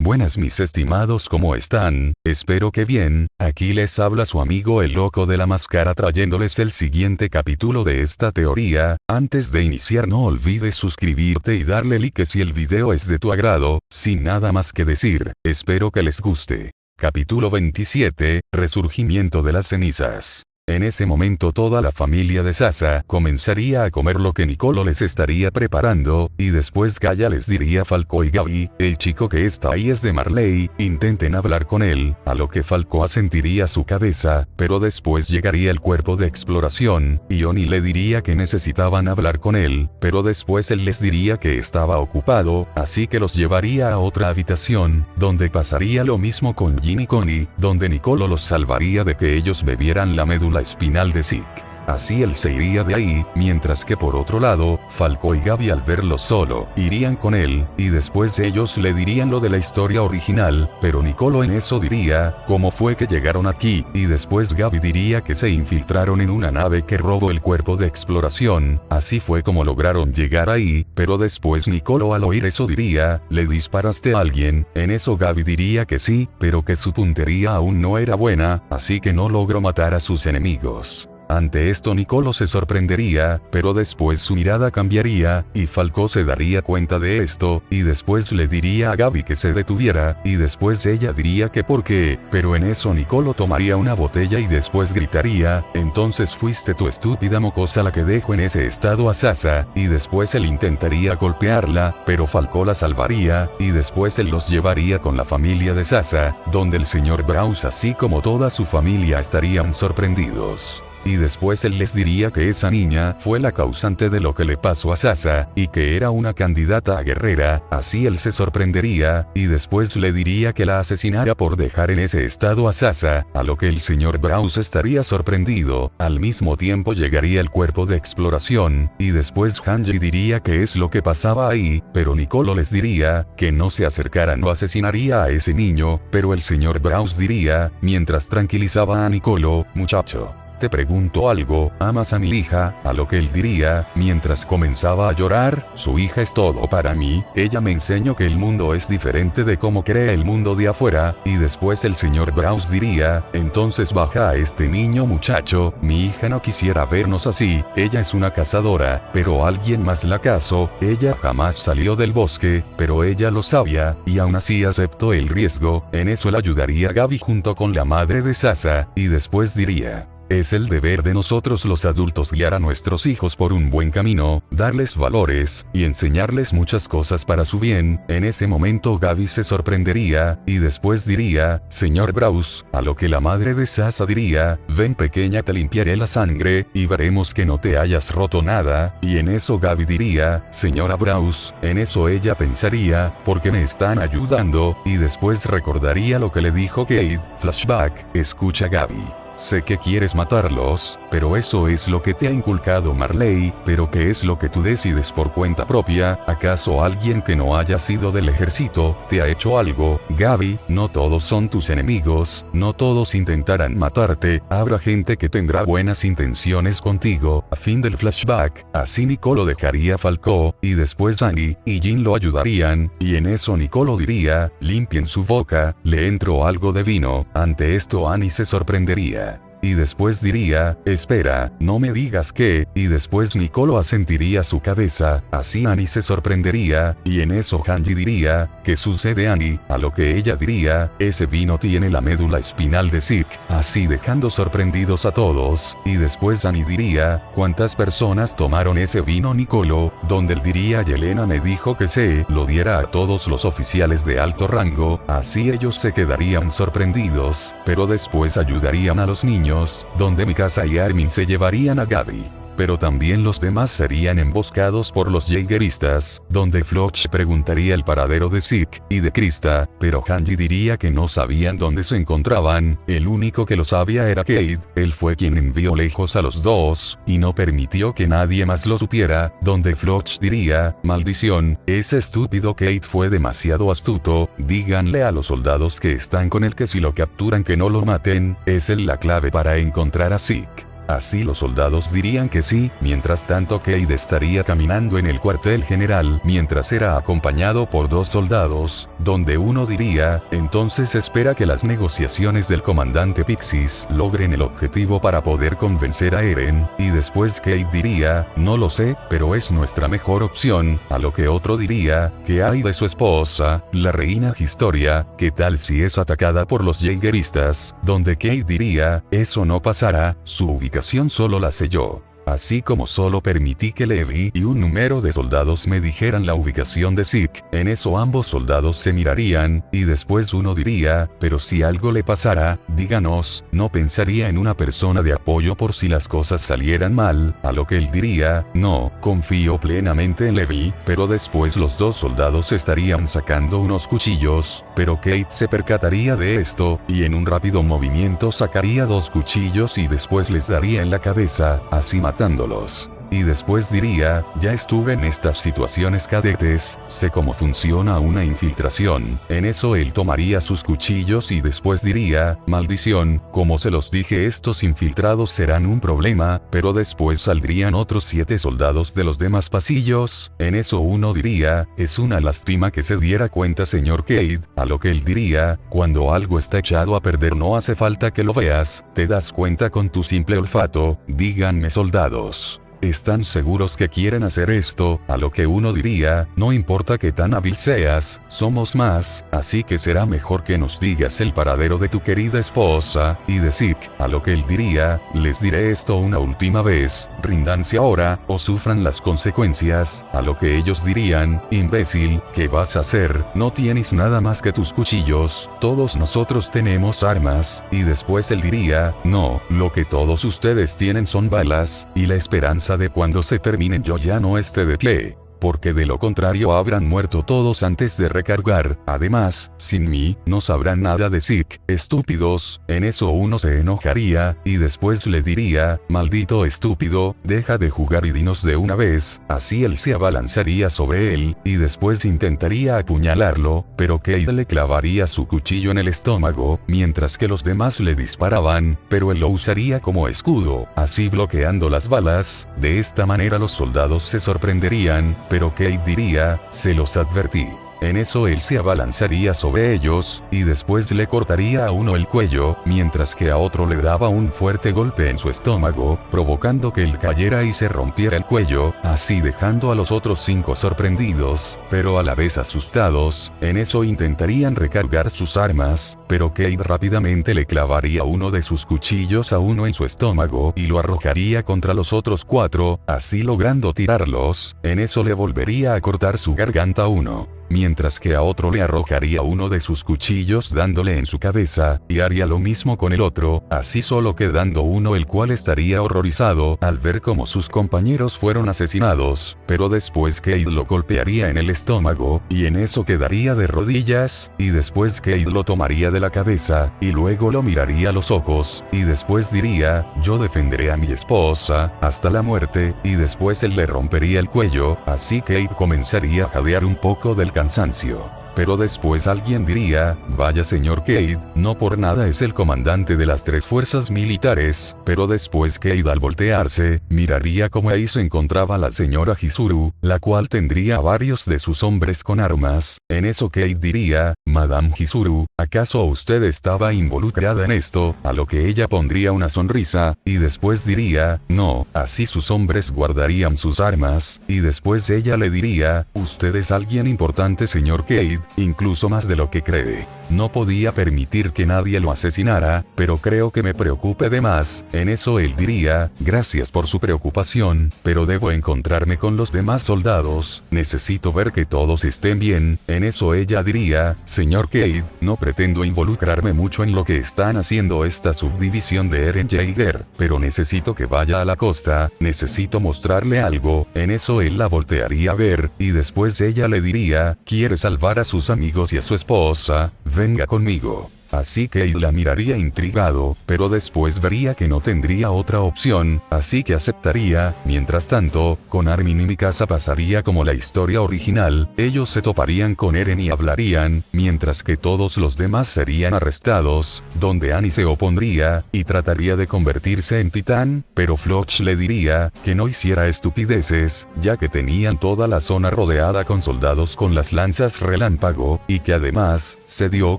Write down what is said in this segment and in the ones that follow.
Buenas mis estimados, ¿cómo están? Espero que bien. Aquí les habla su amigo el loco de la máscara trayéndoles el siguiente capítulo de esta teoría. Antes de iniciar no olvides suscribirte y darle like si el video es de tu agrado. Sin nada más que decir, espero que les guste. Capítulo 27, Resurgimiento de las cenizas. En ese momento toda la familia de Sasa comenzaría a comer lo que Nicolo les estaría preparando, y después Gaia les diría a Falco y Gaby, el chico que está ahí es de Marley, intenten hablar con él, a lo que Falco asentiría su cabeza, pero después llegaría el cuerpo de exploración, y Oni le diría que necesitaban hablar con él, pero después él les diría que estaba ocupado, así que los llevaría a otra habitación, donde pasaría lo mismo con Jin y Connie, donde Nicolo los salvaría de que ellos bebieran la médula espinal de Zeke. Así él se iría de ahí, mientras que por otro lado, Falco y Gaby al verlo solo, irían con él, y después ellos le dirían lo de la historia original, pero Nicolo en eso diría, ¿cómo fue que llegaron aquí? Y después Gaby diría que se infiltraron en una nave que robó el cuerpo de exploración, así fue como lograron llegar ahí, pero después Nicolo al oír eso diría, ¿le disparaste a alguien? En eso Gaby diría que sí, pero que su puntería aún no era buena, así que no logró matar a sus enemigos. Ante esto Nicolo se sorprendería, pero después su mirada cambiaría, y Falco se daría cuenta de esto, y después le diría a Gaby que se detuviera, y después ella diría que por qué, pero en eso Nicolo tomaría una botella y después gritaría, entonces fuiste tu estúpida mocosa la que dejó en ese estado a Sasa, y después él intentaría golpearla, pero Falco la salvaría, y después él los llevaría con la familia de Sasa, donde el señor Braus así como toda su familia estarían sorprendidos. Y después él les diría que esa niña fue la causante de lo que le pasó a Sasa, y que era una candidata a guerrera, así él se sorprendería, y después le diría que la asesinara por dejar en ese estado a Sasa, a lo que el señor Braus estaría sorprendido, al mismo tiempo llegaría el cuerpo de exploración, y después Hanji diría qué es lo que pasaba ahí, pero Nicolo les diría, que no se acercaran o asesinaría a ese niño, pero el señor Braus diría, mientras tranquilizaba a Nicolo, muchacho. Te pregunto algo, ¿amas a mi hija? A lo que él diría, mientras comenzaba a llorar, su hija es todo para mí, ella me enseñó que el mundo es diferente de cómo cree el mundo de afuera, y después el señor Braus diría, entonces baja a este niño muchacho, mi hija no quisiera vernos así, ella es una cazadora, pero alguien más la cazó, ella jamás salió del bosque, pero ella lo sabía, y aún así aceptó el riesgo, en eso él ayudaría a Gaby junto con la madre de Sasa, y después diría, es el deber de nosotros los adultos guiar a nuestros hijos por un buen camino, darles valores, y enseñarles muchas cosas para su bien. En ese momento Gaby se sorprendería, y después diría, señor Braus, a lo que la madre de Sasa diría, ven pequeña te limpiaré la sangre, y veremos que no te hayas roto nada, y en eso Gaby diría, señora Braus, en eso ella pensaría, porque me están ayudando, y después recordaría lo que le dijo Kate, flashback, escucha Gaby. Sé que quieres matarlos, pero eso es lo que te ha inculcado Marley, pero ¿qué es lo que tú decides por cuenta propia? ¿Acaso alguien que no haya sido del ejército, te ha hecho algo? Gaby, no todos son tus enemigos, no todos intentarán matarte, habrá gente que tendrá buenas intenciones contigo. A fin del flashback, así Nicolo dejaría a Falco, y después Annie y Jin lo ayudarían, y en eso Nicolo diría, limpien su boca, le entró algo de vino, ante esto Annie se sorprendería. Y después diría, espera, no me digas qué, y después Nicolo asentiría su cabeza, así Annie se sorprendería, y en eso Hanji diría, ¿qué sucede Annie? A lo que ella diría, ese vino tiene la médula espinal de Zeke, así dejando sorprendidos a todos, y después Annie diría, ¿cuántas personas tomaron ese vino Nicolo? Donde él diría Yelena me dijo que se lo diera a todos los oficiales de alto rango, así ellos se quedarían sorprendidos, pero después ayudarían a los niños, donde Mikasa y Armin se llevarían a Gaby. Pero también los demás serían emboscados por los Jaegeristas, donde Floch preguntaría el paradero de Zeke y de Krista, pero Hanji diría que no sabían dónde se encontraban, el único que lo sabía era Kate, él fue quien envió lejos a los dos, y no permitió que nadie más lo supiera, donde Floch diría, maldición, ese estúpido Kate fue demasiado astuto, díganle a los soldados que están con él que si lo capturan que no lo maten, es él la clave para encontrar a Zeke. Así los soldados dirían que sí, mientras tanto Cade estaría caminando en el cuartel general mientras era acompañado por 2 soldados, donde uno diría, entonces espera que las negociaciones del comandante Pixis logren el objetivo para poder convencer a Eren, y después Cade diría, no lo sé, pero es nuestra mejor opción, a lo que otro diría, ¿qué hay de su esposa, la reina Historia? ¿Qué tal si es atacada por los Jaegeristas? Donde Cade diría, eso no pasará, su ubicación solo la sé yo. Así como solo permití que Levi y un número de soldados me dijeran la ubicación de Zeke, en eso ambos soldados se mirarían, y después uno diría, pero si algo le pasara, díganos, no pensaría en una persona de apoyo por si las cosas salieran mal, a lo que él diría, no, confío plenamente en Levi, pero después los 2 soldados estarían sacando unos cuchillos, pero Kate se percataría de esto, y en un rápido movimiento sacaría 2 cuchillos y después les daría en la cabeza, así matándolos. Y después diría, ya estuve en estas situaciones cadetes, sé cómo funciona una infiltración. En eso él tomaría sus cuchillos y después diría, maldición, como se los dije, estos infiltrados serán un problema, pero después saldrían otros 7 soldados de los demás pasillos. En eso uno diría, es una lástima que se diera cuenta señor Cade, a lo que él diría, cuando algo está echado a perder no hace falta que lo veas, te das cuenta con tu simple olfato, díganme soldados. ¿Están seguros que quieren hacer esto? A lo que uno diría, no importa que tan hábil seas, somos más, así que será mejor que nos digas el paradero de tu querida esposa, y de Zeke, a lo que él diría, les diré esto una última vez, ríndanse ahora, o sufran las consecuencias, a lo que ellos dirían, imbécil, ¿qué vas a hacer? No tienes nada más que tus cuchillos, todos nosotros tenemos armas, y después él diría, no, lo que todos ustedes tienen son balas, y la esperanza de cuando se terminen yo ya no esté de pie, porque de lo contrario habrán muerto todos antes de recargar, además, sin mí, no sabrán nada de Zeke, estúpidos. En eso uno se enojaría, y después le diría, maldito estúpido, deja de jugar y dinos de una vez, así él se abalanzaría sobre él, y después intentaría apuñalarlo, pero Cade le clavaría su cuchillo en el estómago, mientras que los demás le disparaban, pero él lo usaría como escudo, así bloqueando las balas. De esta manera los soldados se sorprenderían, pero Cade diría, se los advertí. En eso él se abalanzaría sobre ellos, y después le cortaría a uno el cuello, mientras que a otro le daba un fuerte golpe en su estómago, provocando que él cayera y se rompiera el cuello, así dejando a los otros 5 sorprendidos, pero a la vez asustados. En eso intentarían recargar sus armas, pero Cade rápidamente le clavaría uno de sus cuchillos a uno en su estómago y lo arrojaría contra los otros 4, así logrando tirarlos. En eso le volvería a cortar su garganta a uno, mientras que a otro le arrojaría uno de sus cuchillos dándole en su cabeza, y haría lo mismo con el otro, así solo quedando uno, el cual estaría horrorizado al ver cómo sus compañeros fueron asesinados, pero después Cade lo golpearía en el estómago, y en eso quedaría de rodillas, y después Cade lo tomaría de la cabeza, y luego lo miraría a los ojos, y después diría, yo defenderé a mi esposa, hasta la muerte, y después él le rompería el cuello, así Cade comenzaría a jadear un poco del cansancio. Pero después alguien diría, vaya señor Cade, no por nada es el comandante de las 3 fuerzas militares, pero después Cade al voltearse, miraría cómo ahí se encontraba la señora Chizuru, la cual tendría a varios de sus hombres con armas. En eso Cade diría, Madame Chizuru, ¿acaso usted estaba involucrada en esto? A lo que ella pondría una sonrisa, y después diría, no, así sus hombres guardarían sus armas, y después ella le diría, usted es alguien importante señor Cade, incluso más de lo que cree. No podía permitir que nadie lo asesinara, pero creo que me preocupe de más. En eso él diría, gracias por su preocupación, pero debo encontrarme con los demás soldados, necesito ver que todos estén bien. En eso ella diría, señor Cade, no pretendo involucrarme mucho en lo que están haciendo esta subdivisión de Eren Jaeger, pero necesito que vaya a la costa, necesito mostrarle algo. En eso él la voltearía a ver, y después ella le diría, quiere salvar a sus amigos y a su esposa, venga conmigo. así que Aid la miraría intrigado, pero después vería que no tendría otra opción, así que aceptaría. Mientras tanto, con Armin y Mikasa pasaría como la historia original, ellos se toparían con Eren y hablarían, mientras que todos los demás serían arrestados, donde Annie se opondría, y trataría de convertirse en titán, pero Floch le diría, que no hiciera estupideces, ya que tenían toda la zona rodeada con soldados con las lanzas relámpago, y que además, se dio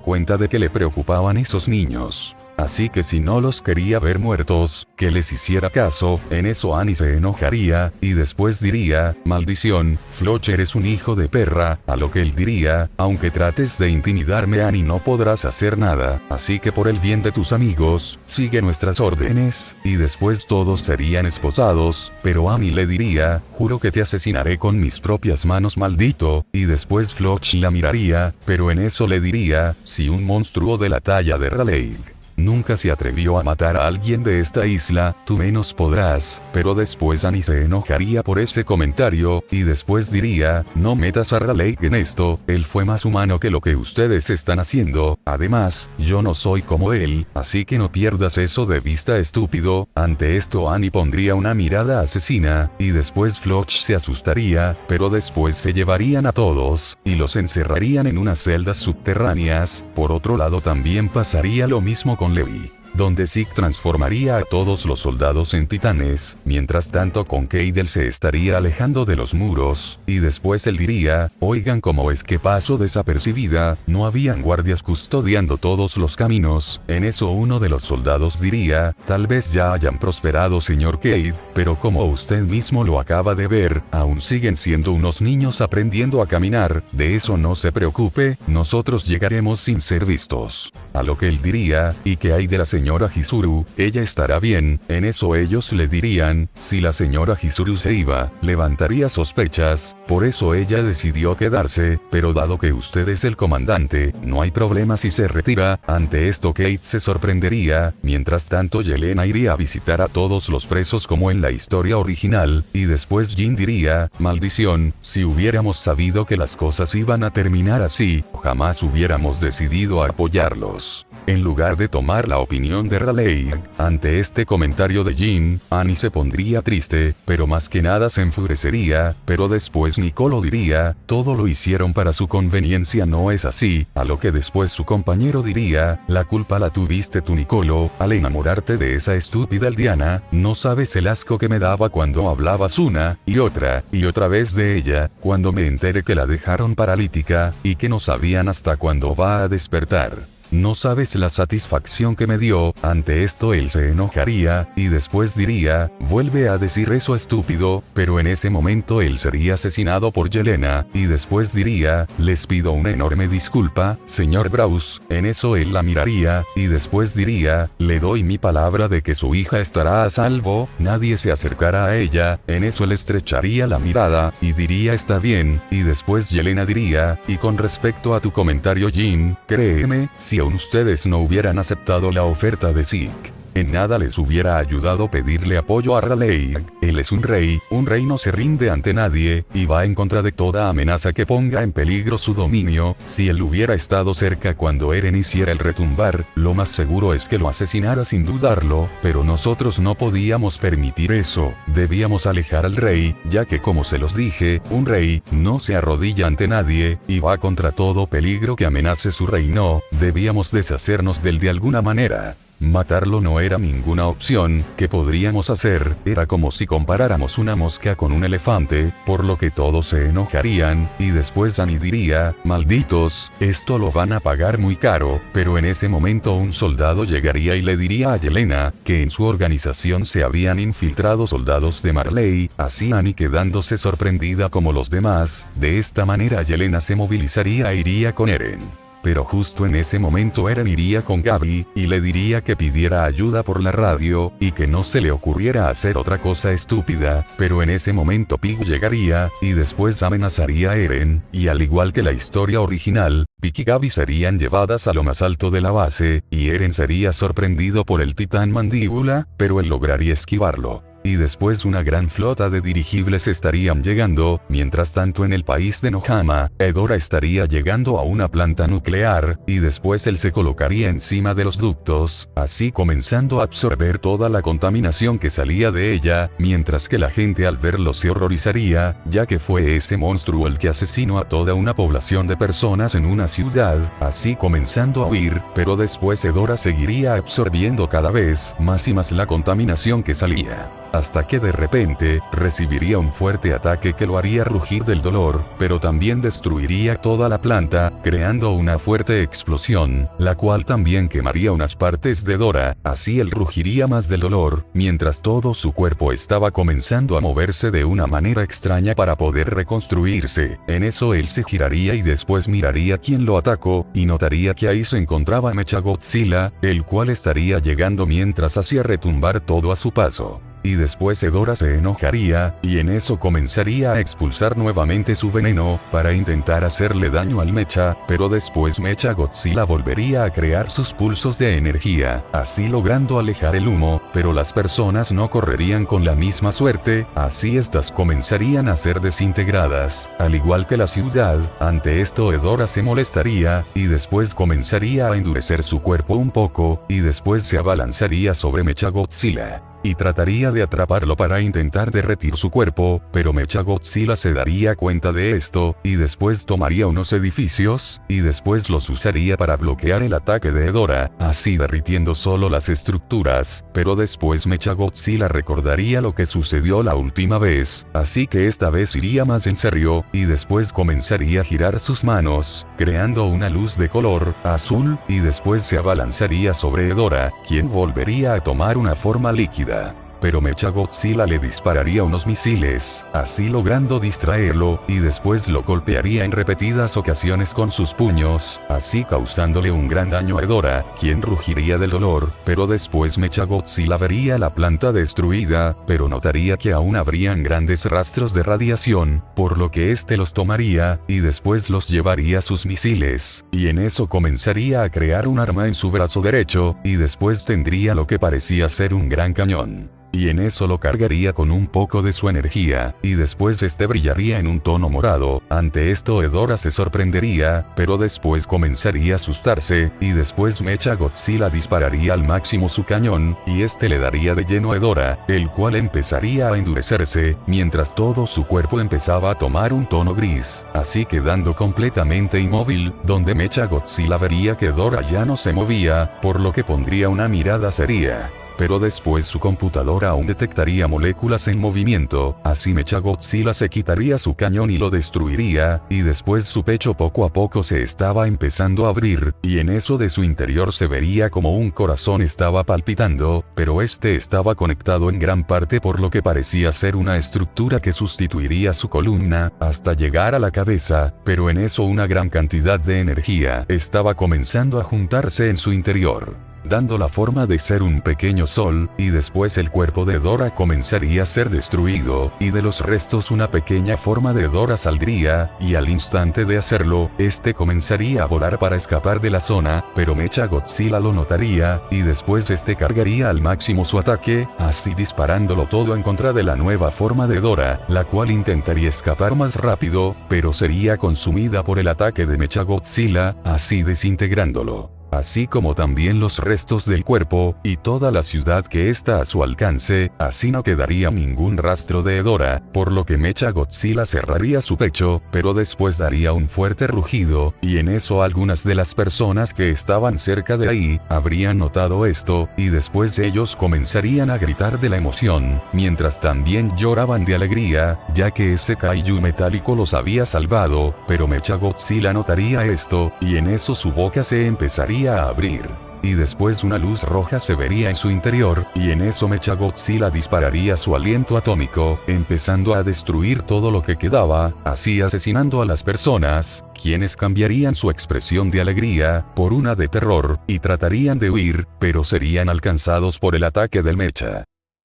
cuenta de que le preocupaban esos niños. Así que si no los quería ver muertos, que les hiciera caso. En eso Annie se enojaría, y después diría, maldición, Floch eres un hijo de perra, a lo que él diría, aunque trates de intimidarme Annie no podrás hacer nada, así que por el bien de tus amigos, sigue nuestras órdenes, y después todos serían esposados, pero Annie le diría, juro que te asesinaré con mis propias manos maldito, y después Floch la miraría, pero en eso le diría, si un monstruo de la talla de Raleigh nunca se atrevió a matar a alguien de esta isla, tú menos podrás, pero después Annie se enojaría por ese comentario, y después diría, no metas a Raleigh en esto, él fue más humano que lo que ustedes están haciendo, además, yo no soy como él, así que no pierdas eso de vista estúpido. Ante esto Annie pondría una mirada asesina, y después Floch se asustaría, pero después se llevarían a todos, y los encerrarían en unas celdas subterráneas. Por otro lado también pasaría lo mismo con Levi, donde Zeke transformaría a todos los soldados en titanes. Mientras tanto con Cade se estaría alejando de los muros, y después él diría, oigan, ¿cómo es que pasó desapercibida? No habían guardias custodiando todos los caminos. En eso uno de los soldados diría, tal vez ya hayan prosperado señor Cade, pero como usted mismo lo acaba de ver, aún siguen siendo unos niños aprendiendo a caminar, de eso no se preocupe, nosotros llegaremos sin ser vistos. A lo que él diría, ¿y qué hay de la señora Chizuru? Ella estará bien. En eso ellos le dirían, si la señora Chizuru se iba, levantaría sospechas, por eso ella decidió quedarse, pero dado que usted es el comandante, no hay problema si se retira. Ante esto Kate se sorprendería. Mientras tanto Yelena iría a visitar a todos los presos como en la historia original, y después Jin diría, maldición, si hubiéramos sabido que las cosas iban a terminar así, jamás hubiéramos decidido apoyarlos. En lugar de tomar la opinión de Raleigh, ante este comentario de Jin, Annie se pondría triste, pero más que nada se enfurecería, pero después Nicolo diría, todo lo hicieron para su conveniencia, no es así, a lo que después su compañero diría, la culpa la tuviste tú Nicolo, al enamorarte de esa estúpida aldeana, no sabes el asco que me daba cuando hablabas una y otra vez de ella, cuando me enteré que la dejaron paralítica, y que no sabían hasta cuándo va a despertar. No sabes la satisfacción que me dio. Ante esto él se enojaría, y después diría, vuelve a decir eso estúpido, pero en ese momento él sería asesinado por Yelena, y después diría, les pido una enorme disculpa, señor Braus. En eso él la miraría, y después diría, le doy mi palabra de que su hija estará a salvo, nadie se acercará a ella. En eso él estrecharía la mirada, y diría está bien, y después Yelena diría, y con respecto a tu comentario Jin, créeme, si aún ustedes no hubieran aceptado la oferta de Zeke, en nada les hubiera ayudado pedirle apoyo a Raleigh. Él es un rey no se rinde ante nadie, y va en contra de toda amenaza que ponga en peligro su dominio. Si él hubiera estado cerca cuando Eren hiciera el retumbar, lo más seguro es que lo asesinara sin dudarlo, pero nosotros no podíamos permitir eso, debíamos alejar al rey, ya que como se los dije, un rey no se arrodilla ante nadie, y va contra todo peligro que amenace su reino, debíamos deshacernos de él de alguna manera. Matarlo no era ninguna opción. ¿Qué podríamos hacer? Era como si comparáramos una mosca con un elefante, por lo que todos se enojarían, y después Annie diría, malditos, esto lo van a pagar muy caro, pero en ese momento un soldado llegaría y le diría a Yelena, que en su organización se habían infiltrado soldados de Marley, así Annie quedándose sorprendida como los demás. De esta manera Yelena se movilizaría e iría con Eren. Pero justo en ese momento Eren iría con Gaby, y le diría que pidiera ayuda por la radio, y que no se le ocurriera hacer otra cosa estúpida, pero en ese momento Pig llegaría, y después amenazaría a Eren, y al igual que la historia original, Pig y Gaby serían llevadas a lo más alto de la base, y Eren sería sorprendido por el titán mandíbula, pero él lograría esquivarlo. y después una gran flota de dirigibles estarían llegando. Mientras tanto, en el país de Nohama, Edora estaría llegando a una planta nuclear, y después él se colocaría encima de los ductos, así comenzando a absorber toda la contaminación que salía de ella, mientras que la gente al verlo se horrorizaría, ya que fue ese monstruo el que asesinó a toda una población de personas en una ciudad, así comenzando a huir, pero después Edora seguiría absorbiendo cada vez más y más la contaminación que salía, hasta que de repente, recibiría un fuerte ataque que lo haría rugir del dolor, pero también destruiría toda la planta, creando una fuerte explosión, la cual también quemaría unas partes de Edora, así él rugiría más del dolor, mientras todo su cuerpo estaba comenzando a moverse de una manera extraña para poder reconstruirse. En eso él se giraría y después miraría quién lo atacó, y notaría que ahí se encontraba Mechagodzilla, el cual estaría llegando mientras hacía retumbar todo a su paso. Y después Edora se enojaría, y en eso comenzaría a expulsar nuevamente su veneno, para intentar hacerle daño al Mecha, pero después Mechagodzilla volvería a crear sus pulsos de energía, así logrando alejar el humo, pero las personas no correrían con la misma suerte, así estas comenzarían a ser desintegradas, al igual que la ciudad. Ante esto Edora se molestaría, y después comenzaría a endurecer su cuerpo un poco, y después se abalanzaría sobre Mechagodzilla y trataría de atraparlo para intentar derretir su cuerpo, pero Mechagodzilla se daría cuenta de esto, y después tomaría unos edificios, y después los usaría para bloquear el ataque de Edora, así derritiendo solo las estructuras, pero después Mechagodzilla recordaría lo que sucedió la última vez, así que esta vez iría más en serio, y después comenzaría a girar sus manos, creando una luz de color azul, y después se abalanzaría sobre Edora, quien volvería a tomar una forma líquida. Pero Mechagodzilla le dispararía unos misiles, así logrando distraerlo, y después lo golpearía en repetidas ocasiones con sus puños, así causándole un gran daño a Edora, quien rugiría del dolor, pero después Mechagodzilla vería la planta destruida, pero notaría que aún habrían grandes rastros de radiación, por lo que este los tomaría, y después los llevaría a sus misiles, y en eso comenzaría a crear un arma en su brazo derecho, y después tendría lo que parecía ser un gran cañón. Y en eso lo cargaría con un poco de su energía, y después este brillaría en un tono morado. Ante esto Edora se sorprendería, pero después comenzaría a asustarse, y después Mechagodzilla dispararía al máximo su cañón, y este le daría de lleno a Edora, el cual empezaría a endurecerse, mientras todo su cuerpo empezaba a tomar un tono gris, así quedando completamente inmóvil, donde Mechagodzilla vería que Edora ya no se movía, por lo que pondría una mirada seria. Pero después su computadora aún detectaría moléculas en movimiento, así Mechagodzilla se quitaría su cañón y lo destruiría, y después su pecho poco a poco se estaba empezando a abrir, y en eso de su interior se vería como un corazón estaba palpitando, pero este estaba conectado en gran parte por lo que parecía ser una estructura que sustituiría su columna, hasta llegar a la cabeza, pero en eso una gran cantidad de energía estaba comenzando a juntarse en su interior, dando la forma de ser un pequeño sol, y después el cuerpo de Edora comenzaría a ser destruido, y de los restos una pequeña forma de Edora saldría, y al instante de hacerlo, este comenzaría a volar para escapar de la zona, pero Mechagodzilla lo notaría, y después este cargaría al máximo su ataque, así disparándolo todo en contra de la nueva forma de Edora, la cual intentaría escapar más rápido, pero sería consumida por el ataque de Mechagodzilla, así desintegrándolo, así como también los restos del cuerpo, y toda la ciudad que está a su alcance, así no quedaría ningún rastro de Edora, por lo que Mechagodzilla cerraría su pecho, pero después daría un fuerte rugido, y en eso algunas de las personas que estaban cerca de ahí, habrían notado esto, y después ellos comenzarían a gritar de la emoción, mientras también lloraban de alegría, ya que ese kaiju metálico los había salvado, pero Mechagodzilla notaría esto, y en eso su boca se empezaría a abrir, y después una luz roja se vería en su interior, y en eso Mechagodzilla dispararía su aliento atómico, empezando a destruir todo lo que quedaba, así asesinando a las personas, quienes cambiarían su expresión de alegría por una de terror, y tratarían de huir, pero serían alcanzados por el ataque del Mecha.